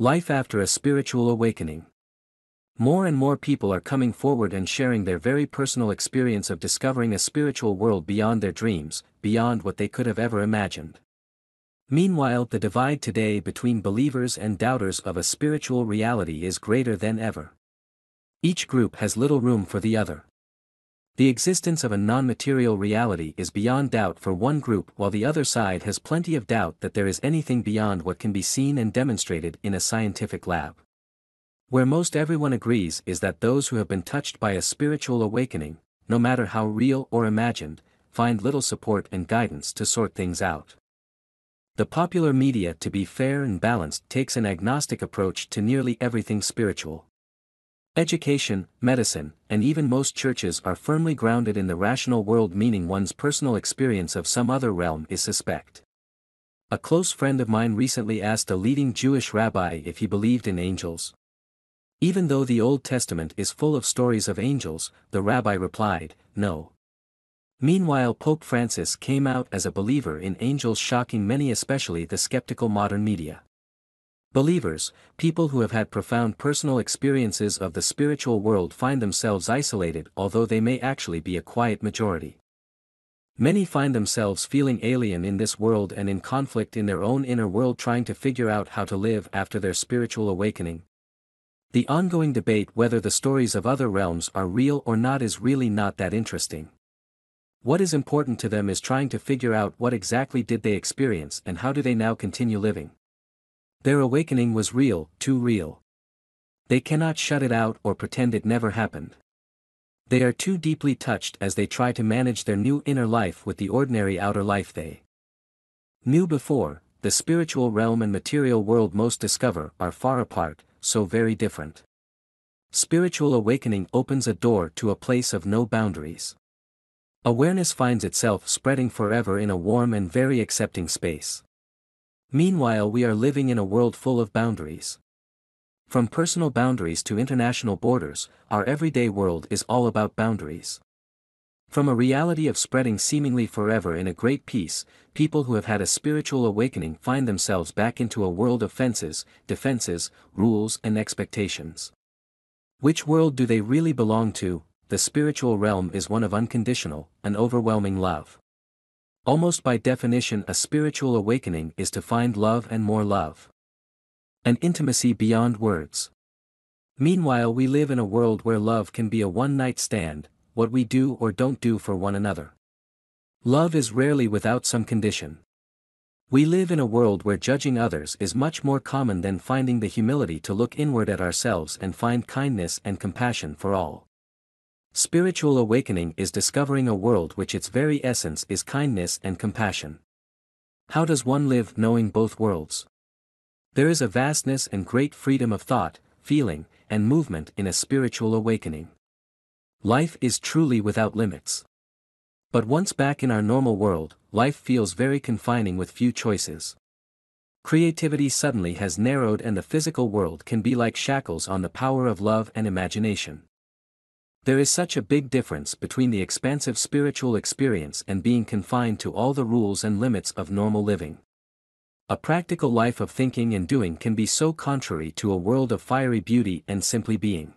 Life after a spiritual awakening. More and more people are coming forward and sharing their very personal experience of discovering a spiritual world beyond their dreams, beyond what they could have ever imagined. Meanwhile, the divide today between believers and doubters of a spiritual reality is greater than ever. Each group has little room for the other. The existence of a non-material reality is beyond doubt for one group, while the other side has plenty of doubt that there is anything beyond what can be seen and demonstrated in a scientific lab. Where most everyone agrees is that those who have been touched by a spiritual awakening, no matter how real or imagined, find little support and guidance to sort things out. The popular media, to be fair and balanced, takes an agnostic approach to nearly everything spiritual. Education, medicine, and even most churches are firmly grounded in the rational world, meaning one's personal experience of some other realm is suspect. A close friend of mine recently asked a leading Jewish rabbi if he believed in angels. Even though the Old Testament is full of stories of angels, the rabbi replied, no. Meanwhile, Pope Francis came out as a believer in angels, shocking many, especially the skeptical modern media. Believers, people who have had profound personal experiences of the spiritual world, find themselves isolated, although they may actually be a quiet majority. Many find themselves feeling alien in this world and in conflict in their own inner world, trying to figure out how to live after their spiritual awakening. The ongoing debate whether the stories of other realms are real or not is really not that interesting. What is important to them is trying to figure out what exactly did they experience and how do they now continue living. Their awakening was real, too real. They cannot shut it out or pretend it never happened. They are too deeply touched as they try to manage their new inner life with the ordinary outer life they knew before. The spiritual realm and material world most discover are far apart, so very different. Spiritual awakening opens a door to a place of no boundaries. Awareness finds itself spreading forever in a warm and very accepting space. Meanwhile, we are living in a world full of boundaries. From personal boundaries to international borders, our everyday world is all about boundaries. From a reality of spreading seemingly forever in a great peace, people who have had a spiritual awakening find themselves back into a world of fences, defenses, rules and expectations. Which world do they really belong to? The spiritual realm is one of unconditional, an overwhelming love. Almost by definition, a spiritual awakening is to find love and more love. An intimacy beyond words. Meanwhile, we live in a world where love can be a one-night stand, what we do or don't do for one another. Love is rarely without some condition. We live in a world where judging others is much more common than finding the humility to look inward at ourselves and find kindness and compassion for all. Spiritual awakening is discovering a world which its very essence is kindness and compassion. How does one live knowing both worlds? There is a vastness and great freedom of thought, feeling, and movement in a spiritual awakening. Life is truly without limits. But once back in our normal world, life feels very confining with few choices. Creativity suddenly has narrowed and the physical world can be like shackles on the power of love and imagination. There is such a big difference between the expansive spiritual experience and being confined to all the rules and limits of normal living. A practical life of thinking and doing can be so contrary to a world of fiery beauty and simply being.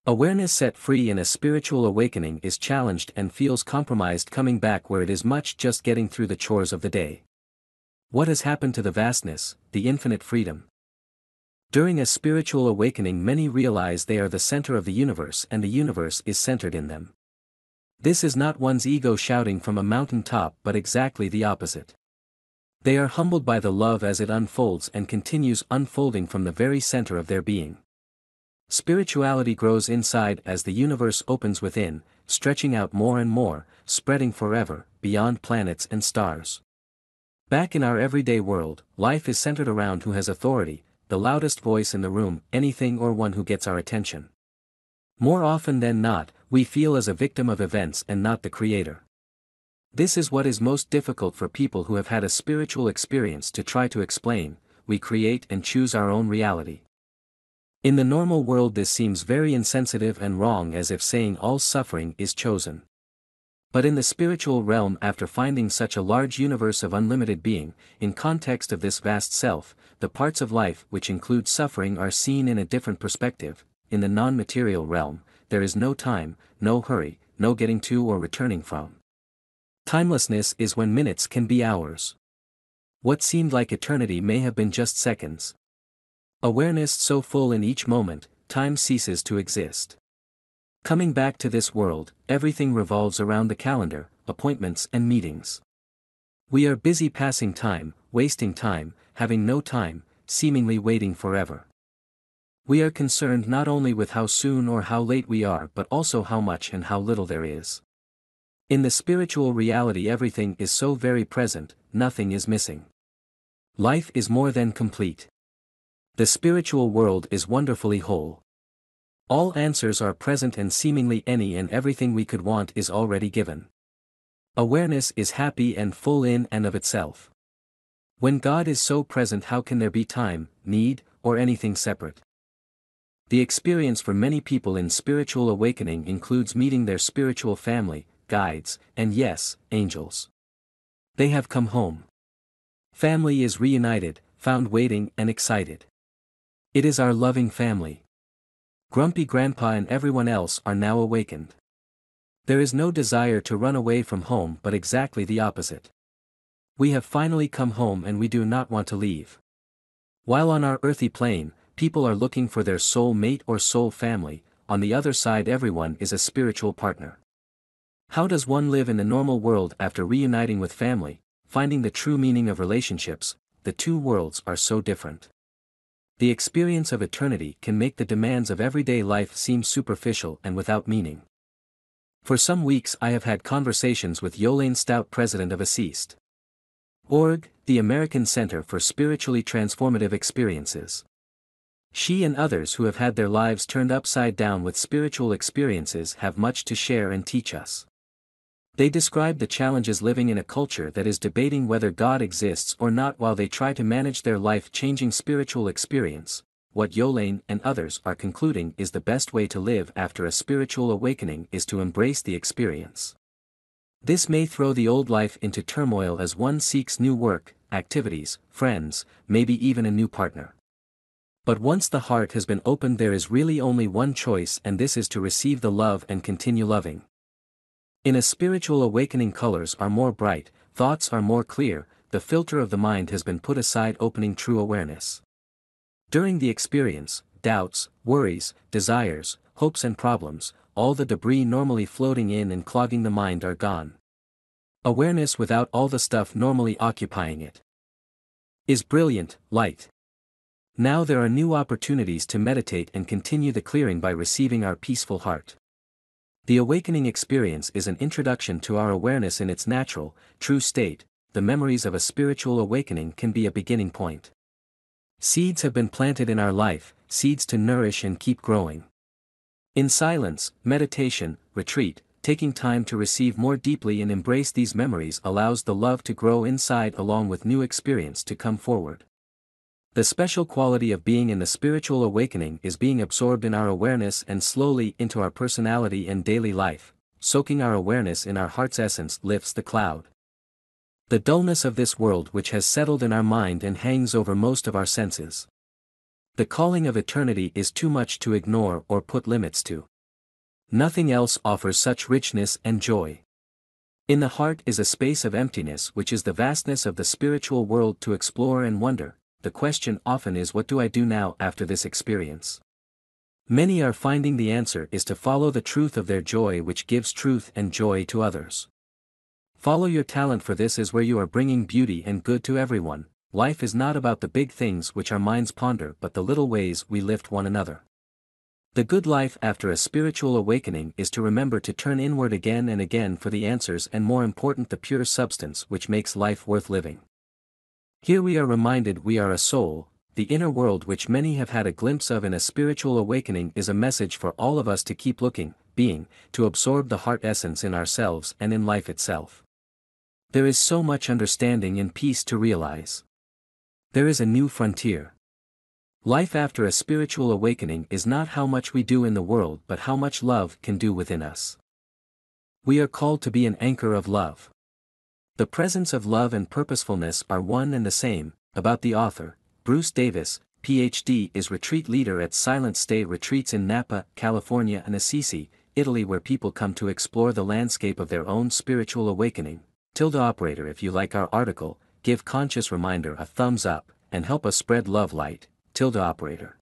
Awareness set free in a spiritual awakening is challenged and feels compromised, coming back where it is much just getting through the chores of the day. What has happened to the vastness, the infinite freedom? During a spiritual awakening, many realize they are the center of the universe and the universe is centered in them. This is not one's ego shouting from a mountaintop, but exactly the opposite. They are humbled by the love as it unfolds and continues unfolding from the very center of their being. Spirituality grows inside as the universe opens within, stretching out more and more, spreading forever, beyond planets and stars. Back in our everyday world, life is centered around who has authority, the loudest voice in the room, anything or one who gets our attention. More often than not, we feel as a victim of events and not the creator. This is what is most difficult for people who have had a spiritual experience to try to explain. We create and choose our own reality. In the normal world this seems very insensitive and wrong, as if saying all suffering is chosen. But in the spiritual realm, after finding such a large universe of unlimited being, in context of this vast self, the parts of life which include suffering are seen in a different perspective. In the non-material realm, there is no time, no hurry, no getting to or returning from. Timelessness is when minutes can be hours. What seemed like eternity may have been just seconds. Awareness so full in each moment, time ceases to exist. Coming back to this world, everything revolves around the calendar, appointments and meetings. We are busy passing time, wasting time, having no time, seemingly waiting forever. We are concerned not only with how soon or how late we are but also how much and how little there is. In the spiritual reality, everything is so very present, nothing is missing. Life is more than complete. The spiritual world is wonderfully whole. All answers are present and seemingly any and everything we could want is already given. Awareness is happy and full in and of itself. When God is so present, how can there be time, need, or anything separate? The experience for many people in spiritual awakening includes meeting their spiritual family, guides, and yes, angels. They have come home. Family is reunited, found waiting and excited. It is our loving family. Grumpy Grandpa and everyone else are now awakened. There is no desire to run away from home but exactly the opposite. We have finally come home and we do not want to leave. While on our earthly plane, people are looking for their soul mate or soul family, on the other side everyone is a spiritual partner. How does one live in the normal world after reuniting with family, finding the true meaning of relationships? The two worlds are so different. The experience of eternity can make the demands of everyday life seem superficial and without meaning. For some weeks I have had conversations with Yolene Stout, president of Assist.org, the American Center for Spiritually Transformative Experiences. She and others who have had their lives turned upside down with spiritual experiences have much to share and teach us. They describe the challenges living in a culture that is debating whether God exists or not while they try to manage their life-changing spiritual experience. What Yolene and others are concluding is the best way to live after a spiritual awakening is to embrace the experience. This may throw the old life into turmoil as one seeks new work, activities, friends, maybe even a new partner. But once the heart has been opened, there is really only one choice, and this is to receive the love and continue loving. In a spiritual awakening, colors are more bright, thoughts are more clear, the filter of the mind has been put aside, opening true awareness. During the experience, doubts, worries, desires, hopes and problems, all the debris normally floating in and clogging the mind are gone. Awareness without all the stuff normally occupying it is brilliant, light. Now there are new opportunities to meditate and continue the clearing by receiving our peaceful heart. The awakening experience is an introduction to our awareness in its natural, true state. The memories of a spiritual awakening can be a beginning point. Seeds have been planted in our life, seeds to nourish and keep growing. In silence, meditation, retreat, taking time to receive more deeply and embrace these memories allows the love to grow inside along with new experience to come forward. The special quality of being in the spiritual awakening is being absorbed in our awareness and slowly into our personality and daily life. Soaking our awareness in our heart's essence lifts the cloud. The dullness of this world which has settled in our mind and hangs over most of our senses. The calling of eternity is too much to ignore or put limits to. Nothing else offers such richness and joy. In the heart is a space of emptiness which is the vastness of the spiritual world to explore and wonder. The question often is, what do I do now after this experience? Many are finding the answer is to follow the truth of their joy, which gives truth and joy to others. Follow your talent, for this is where you are bringing beauty and good to everyone. Life is not about the big things which our minds ponder but the little ways we lift one another. The good life after a spiritual awakening is to remember to turn inward again and again for the answers, and more important, the pure substance which makes life worth living. Here we are reminded we are a soul. The inner world which many have had a glimpse of in a spiritual awakening is a message for all of us to keep looking, being, to absorb the heart essence in ourselves and in life itself. There is so much understanding and peace to realize. There is a new frontier. Life after a spiritual awakening is not how much we do in the world but how much love can do within us. We are called to be an anchor of love. The presence of love and purposefulness are one and the same. About the author, Bruce Davis, Ph.D. is retreat leader at Silent Stay Retreats in Napa, California and Assisi, Italy, where people come to explore the landscape of their own spiritual awakening. Operator, if you like our article, give Conscious Reminder a thumbs up, and help us spread love light. Operator.